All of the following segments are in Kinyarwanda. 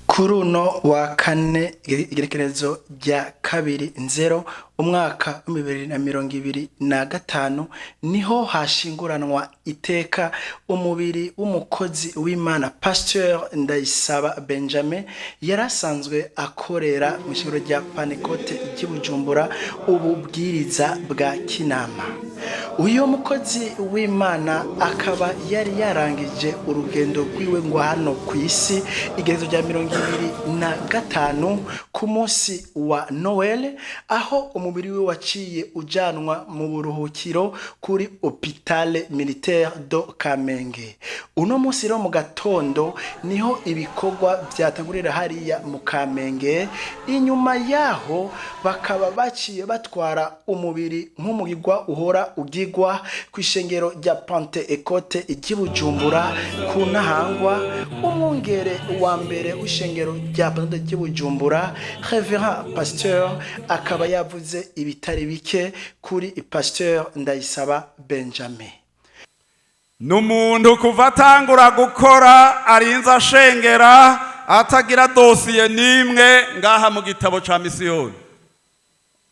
Kuruno wa kane igerekerezo rya 2-0 umwaka 2025 niho hashinguranwa iteka umubiri w'umukozi w'Imana Pasteur Ndayisaba Benjamin yarasanzwe akorera mu shingiro rya Panekote ry'Ibujumbura ububwiriza bwa Kinama. Uyo mukozi w'Imana akaba yari yarangije urugendo rwiwe ngo hano ku isi igerezo rya 2025 ku munsi wa Noel, aho umubiri we waciye ujanwa mu buruhukiro kuri Hôpital Militaire do Kamenge. Uno munsi rero mu gatondo niho ibikorwa byatangurira hariya mu Kamenge. Inyuma yaho bakaba baciye batwara umubiri nk'umugirwa uhora ugigwa kwishengero rya Pentecote ry'Ibujumbura ku Nahangwa. Umwungere wa mbere w'ishengero rya Pentecote ry'Ibujumbura Reverend Pasteur akaba yavuze ibitari bike kuri Pasteur Ndayisaba Benjamin. Numuntu kuva atangura gukora arinza ashengera atagira dosiye nimwe ngaha mu gitabo ca misiyoni.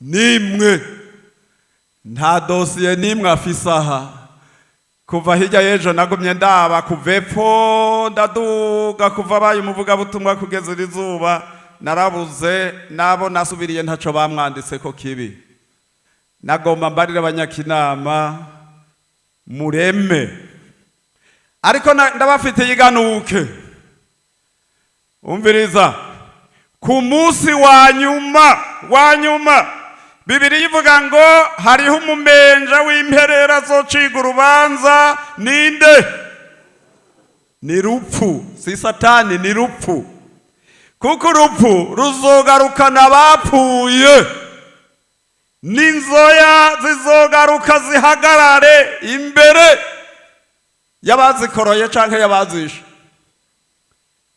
Nimwe nta dosiye nimwe afise aha. Kuva hirya y'ejo nagumye ndaba kuvepfo ndaduga kuva baye umuvuga butumwa kugeza izuba narabuze nabo nasubiriye ntaco bamwanditse ko kibi. Nagomba mbarira abanyakinama mureme, ariko ndabafite yiganuke. Umviriza, ku munsi wa nyuma Bibiri ivuga ngo hariho umumenja w'imperera azociga urubanza. Ninde? Ni rupfu, si Satani, ni rupfu. Kuko urupfu ruzogarukana abapfuye, n'inzoya zizogaruka zihagarare imbere y'abazikoroye canke y'abazishe.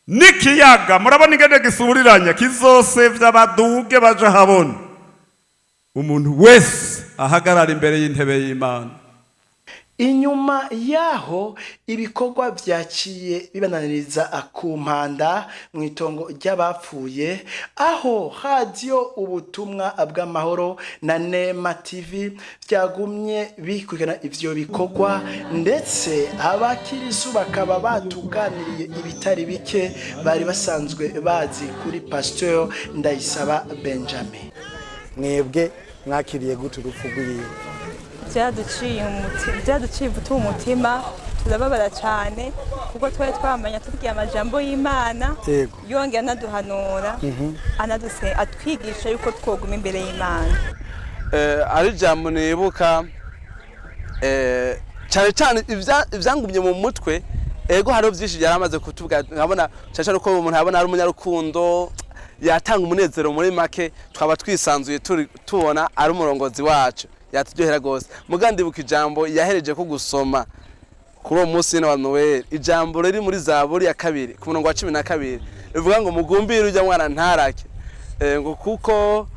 N'ikiyaga murabona ingene gisuburiranya kizosevya baduge baje habona. Umuntu wese ahagarara imbere y'intebe y'Imana. Inyuma yaho ibikorwa vyaciye bibananiriza akumpanda mu itongo ry'abapfuye, aho radio ubutumwa bw'amahoro na Nema TV byagumye bikurikirana ivyo bikorwa, ndetse abakirisu bakaba batuganiriye ibitari bike bari basanzwe bazi kuri Pasteur Ndayisaba Benjamin. Mwebwe mwakiriye gute urupfu rwiwe? Byaduciye umutima, turababara cyane kuko twari twamanya tubwiye amajambo y'Imana, yongera anaduhanura atwigisha yuko twoguma imbere y'Imana. Ari jambo nibuka cyane ivyangumye mu mutwe, ego haro byinshi byaramaze kutubwa. Nkabona cyane ko umuntu yabona ari umunyarukundo yatanga umunezero muri make, twaba twisanzuye tubona ari umurongozi wacu yaturyohera gose. Mugandibuka ijambo yahereje ko gusoma kuri uwo munsi wa Noel, ijambo riri muri Zaburi ya 2 ku murongo wa 12 rivuga ngo mugumbire ujya mwana ntarake, ngo kuko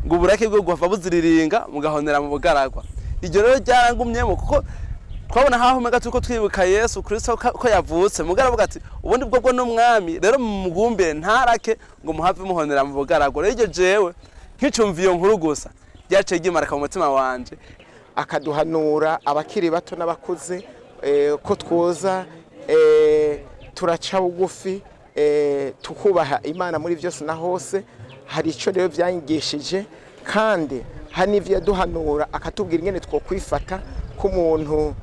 ngo uburake bwo gufa buziriringa mugahonera mu bugaragwa. Iryo rero ryarangumyemo kuko twabona haho mega tuko twibuka Yesu Kristo ko yavutse, mugaravuga ati ubundi bwo no mwami rero mugumbire ntarake ngo muhave muhonera mu bugaragwa. Rero iryo jewe nk'icumviyo nkuru gusa ryaciye gimaraka mu mutima wanje, akaduhanura abakiri bato n'abakuze ko twoza turaca bugufi tukubaha Imana muri byose na hose. Hari ico rero byangishije, kandi hani ivyo yaduhanura akatubwira ingene two kwifata ko umuntu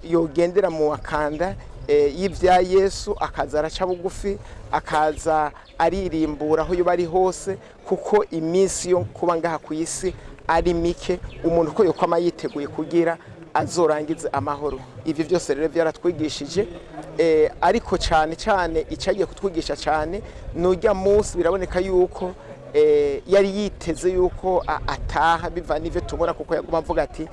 yogendera mu wakanda y'ivya Yesu, akaza araca bugufi, akaza aririmbura aho yoba ari hose, kuko iminsi yo kuba ngaha ku isi ari mike. Umuntu ko yokwama yiteguye kugira azorangize amahoro. Ivyo byose rero byaratwigishije, ariko cyane icyagiye kutwigisha cyane n'ujya munsi biraboneka yuko yari yiteze yuko ataha biva n'ivyo tubona kuko yaguma avuga ati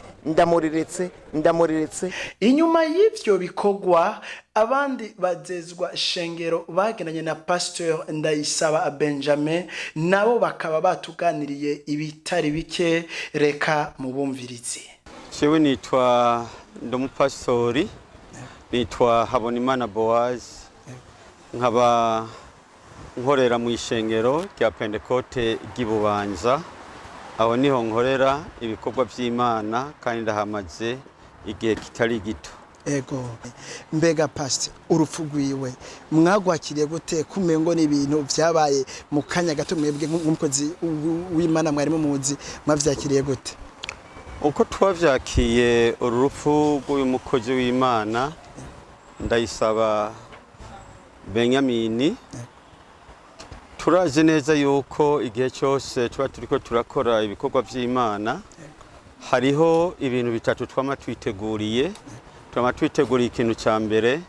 ndamureretse. Inyuma y'ivyo bikorwa abandi bazezwa shengero bagendanye na Pasteur Ndayisaba Benjamin nabo bakaba batuganiriye ibitari bike, reka mubumvirize. Jewe nitwa Ndumupastori, nitwa Habonimana Boaz, nkaba nkorera mu ishengero rya Pentecote ry'Ibubanza. Aho niho nkorera ibikorwa by'Imana kandi ndahamaze igihe kitari gito. Ego, mbega Pastor, urupfu rwiwe mwagwakiriye gute? Kumengo n'ibintu byabaye mu kanya gato, mwebwe nk'umukozi w'Imana mwari muzi, mwavyakiriye gute? Uko twavyakiye urupfu rw'uyu mukozi w'Imana Ndayisaba Benyamini, turazi neza yuko igihe cyose tuba turiko turakora ibikorwa by'Imana hariho ibintu bitatu twama twiteguriye. Twama twiteguriye ikintu cya mbere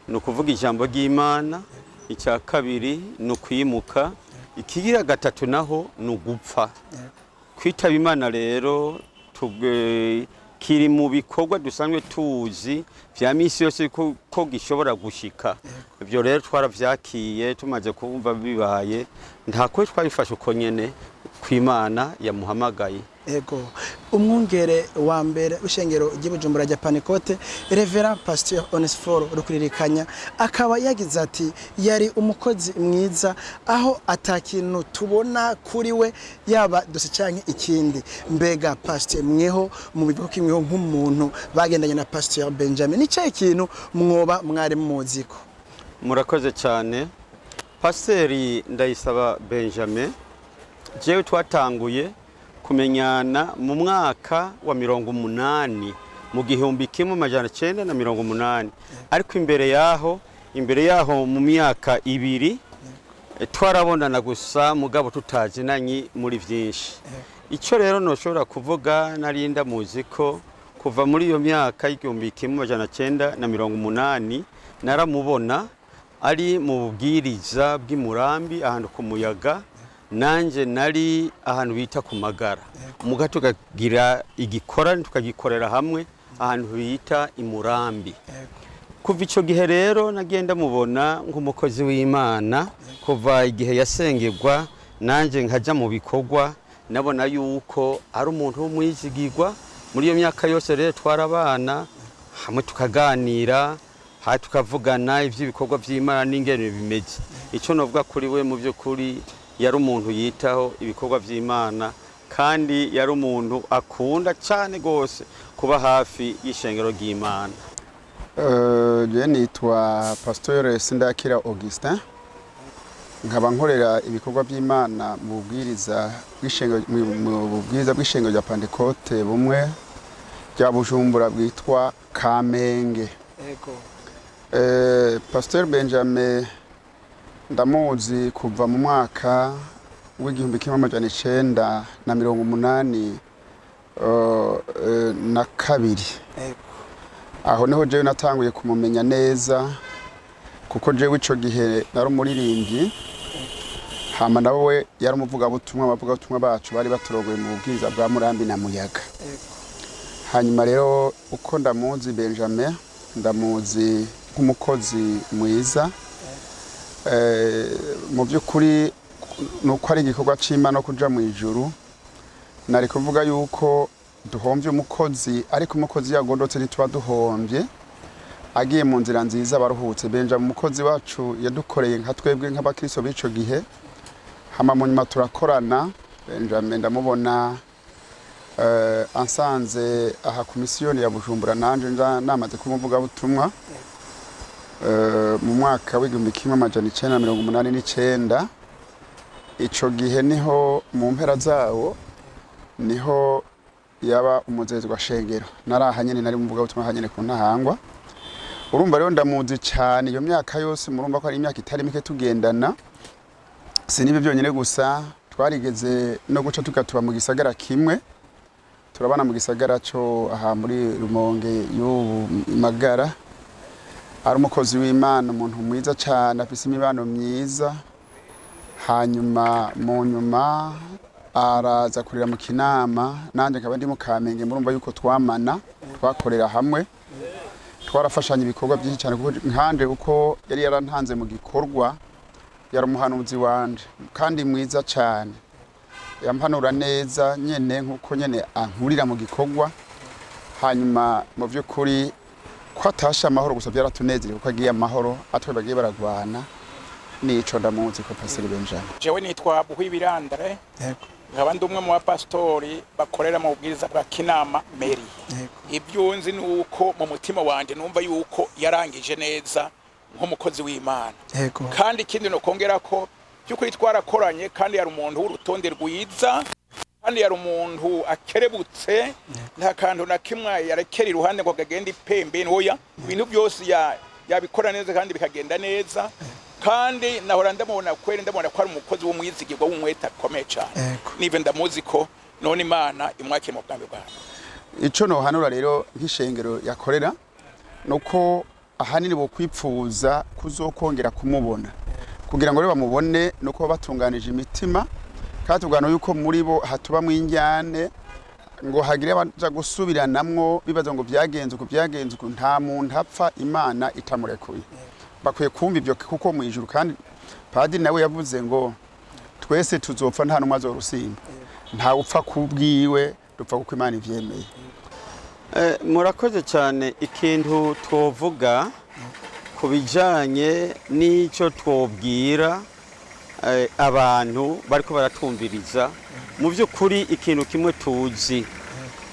ni ukuvuga ijambo ry'Imana, icya kabiri ni ukwimuka, ikigira gatatu naho ni ugupfa. Kwitaba Imana rero kiri mu bikorwa dusanzwe tuzi vya misi yose ko gishobora gushika. Ibyo rero twaravyakiye tumaze kumva bibaye, ntako twabifashe uko nyene kw'Imana yamuhamagaye. Ego, umwungere wa mbere w'ishengero ry'Ibujumbura rya Pentecote, Reverend Pasteur Onesphore Rukuririkanya, akaba yagize ati yari umukozi mwiza, aho atakintu tubona kuri we yaba dose canke ikindi. Mbega Pasteur, mweho mu bivuko kimweho nk'umuntu bagendanye na Pasteur Benjamin, nicaye ikintu mwoba mwari muziko? Murakoze cyane. Pasteur Ndayisaba Benjamin jewe twatanguye kumenyana mu mwaka wa 80 mu 1980, ariko imbere yaho mu myaka ibiri twarabonana gusa mugabo tutazinanye muri byinshi. Icyo rero noshobora kuvuga narinda muziko kuva muri iyo myaka y'1980 naramubona ari mu bubwiriza bw'Imurambi ahantu ku Muyaga, nanje nari ahantu bita ku Magara. Muga tukagira igikorane tukagikorera hamwe ahantu bita Imurambi. Kuva ico gihe rero nagenda mubona nk'umukozi w'Imana, kuva igihe yasengerwa nanje nkaja mu bikorwa, nabona yuko ari umuntu w'umwizigirwa. Muri iyo myaka yose rero twarabana hamwe tukaganira, tukavugana ivy'ibikorwa by'Imana n'ingene bimeze. Ico novuga kuri we mu byo kuri yari umuntu yitaho ibikorwa by'Imana, kandi yari umuntu akunda cyane gose kuba hafi y'ishengero ry'Imana. Je nitwa Pasteur Sindakira Augustin, nkaba nkorera ibikorwa by'Imana mu bwiriza bw'ishengero rya Pentecote bumwe rya Bujumbura bwitwa Kamenge. Pasteur Benjamin ndamuzi kuva mu mwaka w'1982. Aho niho jewe natanguye kumumenya neza, kuko jewe ico gihe nari umuririmbyi, hama nawe yari umuvugabutumwa. Abavugabutumwa bacu bari baturogoye mu bubwiriza bwa Murambi na Muyaga. Hanyuma rero uko ndamuzi Benjamin, ndamuzi nk'umukozi mwiza. Mu by'ukuri nuko ari igikorwa c'Imana no kuja mu ijuru, nari kuvuga yuko duhomvye umukozi, ariko umukozi yagondotse ntituba duhomvye, agiye mu nzira nziza baruhutse. Benjamin umukozi wacu yadukoreye nka twebwe nk'abakristo b'ico gihe, hama mu nyuma turakorana. Benjamin ndamubona ansanze aha ku misiyoni ya Bujumbura, nanje namaze kumuvuga butumwa mu mwaka w'1989. Ico gihe niho mu mpera zawo niho yaba umuzezwa shengero, narahanyene nari muvuga butumwa hanyene ku Ntahangwa. Urumva rero ndamuzi cyane iyo myaka yose, murumva ko ari imyaka itari mike tugendana. Sinibe byonyine gusa, twarigeze no guca tukatuba mu gisagara kimwe, turabana mu gisagara cyo aha muri Rumonge y'ubu Magara. Ari umukozi w'Imana, umuntu mwiza cyane, afise imibano myiza. hanyuma mu nyuma araza kurira mu Kinama, nanjye nkaba ndi mu Kamenge. Murumva yuko twamana twakorera hamwe, twarafashanya ibikorwa byinshi cyane, kuko nkande uko yari yarantanze mu gikorwa, yari umuhanuzi wanje kandi mwiza cyane, yampanura neza nyene nkuko nyene ankurira mu gikorwa. Hanyuma mu by'ukuri ko atasha amahoro gusa byaratunezereye, kuko agiye amahoro, atwe bagiye baragwana. Nico ndamuzi ko Pastor Benjamin. Jewe nitwa Buhwibirandare, nkaba ndi umwe mu bapastori bakorera mu bwiriza bwa Kinama Mary. Ibyo nzi nuko mu mutima wanje numva yuko yarangije neza nk'umukozi w'Imana. Kandi ikindi no kongera ko by'ukuri twarakoranye, kandi yari umuntu w'urutonde rwiza, kandi yari umuntu akerebutse, nta kantu na kimwe yarekera iruhande ngo gagende ipembe ntoya. Ibintu byose yabikora neza kandi bikagenda neza. Kandi nahora ndamubona kweri, ndamubona ko ari umukozi w'umwizigirwa w'umwete akomeye cyane. Nive ndamuzi ko none Imana imwakire mu bwami bwawe. Ico no hanura rero nk'ishengero yakorera nuko ahanini bo kwipfuza kuzokongera kumubona, kugira ngo rero bamubone nuko batunganije imitima, kandi tugano yuko muri bo hatuba mwinjyane ngo hagire baja gusubiranamwo bibaza ngo byagenze uko nta muntu apfa Imana itamurekuye. Bakwiye kumva ibyo kuko mu ijuru, kandi padiri nawe yavuze ngo twese tuzopfa nta numwe azorusimba, nta upfa kubwiwe, dupfa kuko Imana ivyemeye. Murakoze cyane. Ikintu twovuga kubijanye n'ico twobwira abantu bariko baratumviriza, mu by'ukuri ikintu kimwe tuzi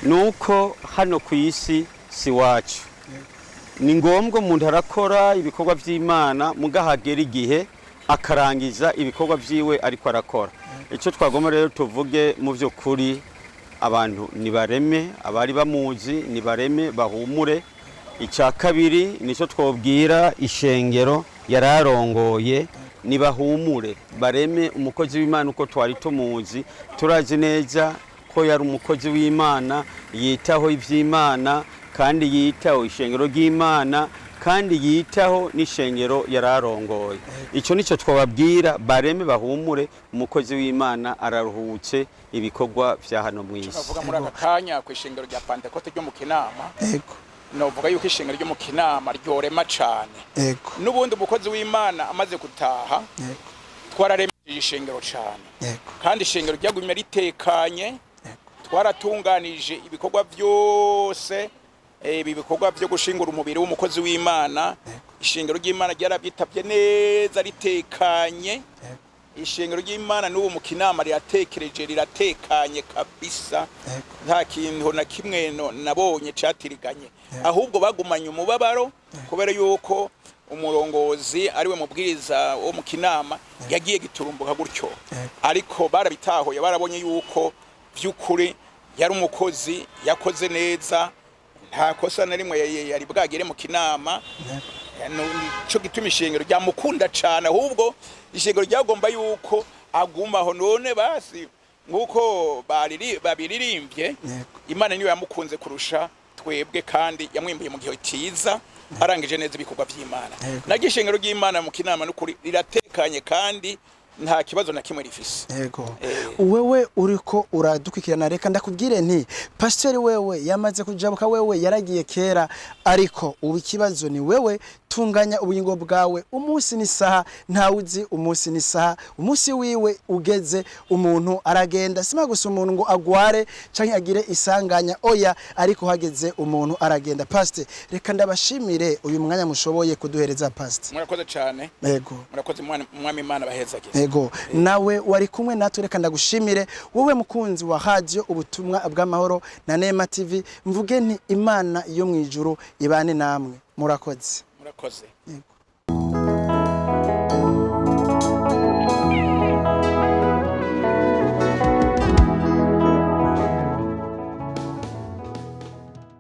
nuko hano ku isi si wacu. Ni ngombwa umuntu arakora ibikorwa by'Imana, mugahagera igihe akarangiza ibikorwa byiwe ariko arakora. Icyo twagomba rero tuvuge mu by'ukuri, abantu nibareme, abari bamuzi nibareme, bahumure. Icya kabiri nicyo twobwira ishengero yararongoye, nibahumure, bareme umukozi w'Imana uko twari tumuzi. Turazi neza ko yari umukozi w'Imana, yitaho iby'Imana, kandi yitaho ishengero ry'Imana, kandi yitaho n'ishengero yararongoye. Icyo nicyo twababwira, bareme bahumure, umukozi w'Imana araruhutse ibikorwa bya hano mu isi. Tuvuga muri aka kanya ku ishengero rya Pentecote ryo mu Kinama. Novuga yuko ishengero ryo mu Kinama ryorema cyane. N'ubundi umukozi w'Imana amaze gutaha, twararemeje ishengero cyane. Kandi ishengero ryagumye ritekanye, twaratunganije ibikorwa byose, ibikorwa byo gushingura umubiri w'umukozi w'Imana. Ishengero ry'Imana ryarabyitabye neza ritekanye. Ishengero ry'Imana n'ubu mu Kinama riratekereje, riratekanye kabisa. Nta kintu na kimwe nabonye cyatiriganye, ahubwo bagumanye umubabaro, kubera yuko umurongozi ariwe mubwiriza wo mu Kinama yagiye giturumbuka gutyo. Ariko barabitahoye, barabonye yuko by'ukuri yari umukozi yakoze neza, nta kosa na rimwe yari bwagire mu Kinama. Cyo gituma ishengero ryamukunda cyane, ahubwo ishengero ryagomba yuko agumaho. None basi nguko babiririmbye, Imana niyo yamukunze kurusha twebwe, kandi yamwimbuye mu gihe cyiza, arangije neza ibikorwa by'Imana. Nagiye ishengero ry'Imana mu Kinama n'ukuri riratekanye, kandi nta kibazo na kimwe rifise. Wewe uriko uradukwikirana, reka ndakubwire nti pastor wewe yamaze kujabuka, wewe yaragiye kera, ariko ubu ikibazo ni wewe tunganya ubuyingo bwawe. Umunsi ni saha, ntawuzi umunsi ni saha, umunsi wiwe ugeze, umuntu aragenda. Sima gusa umuntu ngo agware canke agire isanganya, oya, ariko hageze umuntu aragenda. Pastor, reka ndabashimire uyu mwanya mushoboye kuduhereza pastor. Murakoze cyane. Murakoze mwami Imana bahezage. Nawe wari kumwe natwe, reka ndagushimire wowe mukunzi wa radio ubutumwa bw'amahoro na Neema TV. Mvuge nti Imana yo mwijuru ibane namwe. Murakoze.